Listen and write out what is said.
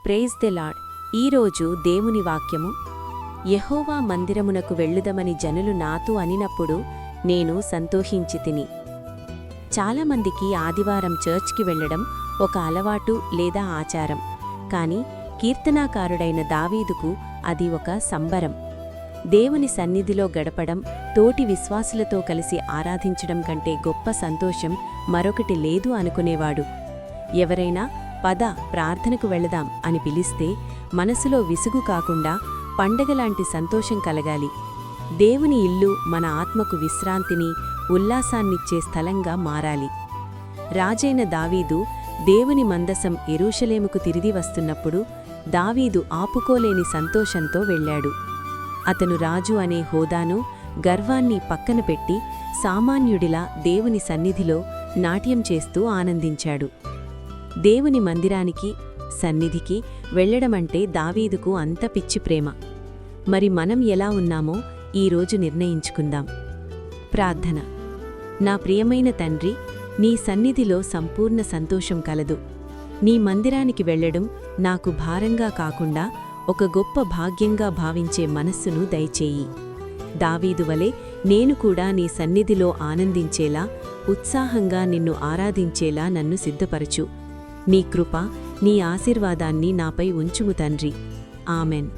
Praise the lord. ఈరోజు దేవుని వాక్యము, యెహోవా మందిరమునకు వెళ్ళుదమని జనులు నాతో అనినప్పుడు నేను సంతోషించితిని. చాలామందికి ఆదివారం చర్చ్కి వెళ్లడం ఒక అలవాటు లేదా ఆచారం. కాని కీర్తనాకారుడైన దావీదుకు అది ఒక సంబరం. దేవుని సన్నిధిలో గడపడం, తోటి విశ్వాసులతో కలిసి ఆరాధించడం కంటే గొప్ప సంతోషం మరొకటి లేదు అనుకునేవాడు. ఎవరైనా పద ప్రార్థనకు వెళదాం అని పిలిస్తే మనసులో విసుగు కాకుండా పండగలాంటి సంతోషం కలగాలి. దేవుని ఇల్లు మన ఆత్మకు విశ్రాంతిని, ఉల్లాసాన్నిచ్చే స్థలంగా మారాలి. రాజైన దావీదు దేవుని మందసం యెరూషలేముకు తిరిగి వస్తున్నప్పుడు దావీదు ఆపుకోలేని సంతోషంతో వెళ్ళాడు. అతను రాజు అనే హోదాను, గర్వాన్ని పక్కన పెట్టి సామాన్యుడిలా దేవుని సన్నిధిలో నాట్యం చేస్తూ ఆనందించాడు. దేవుని మందిరానికి, సన్నిధికి వెళ్లడమంటే దావీదుకు అంత పిచ్చి ప్రేమ. మరి మనం ఎలా ఉన్నామో ఈరోజు నిర్ణయించుకుందాం. ప్రార్థన. నా ప్రియమైన తండ్రి, నీ సన్నిధిలో సంపూర్ణ సంతోషం కలదు. నీ మందిరానికి వెళ్లడం నాకు భారంగా కాకుండా ఒక గొప్ప భాగ్యంగా భావించే మనస్సును దయచేయి. దావీదువలే నేను కూడా నీ సన్నిధిలో ఆనందించేలా, ఉత్సాహంగా నిన్ను ఆరాధించేలా నన్ను సిద్ధపరచు. నీ కృప, నీ ఆశీర్వాదాన్ని నాపై ఉంచుము తండ్రి. ఆమెన్.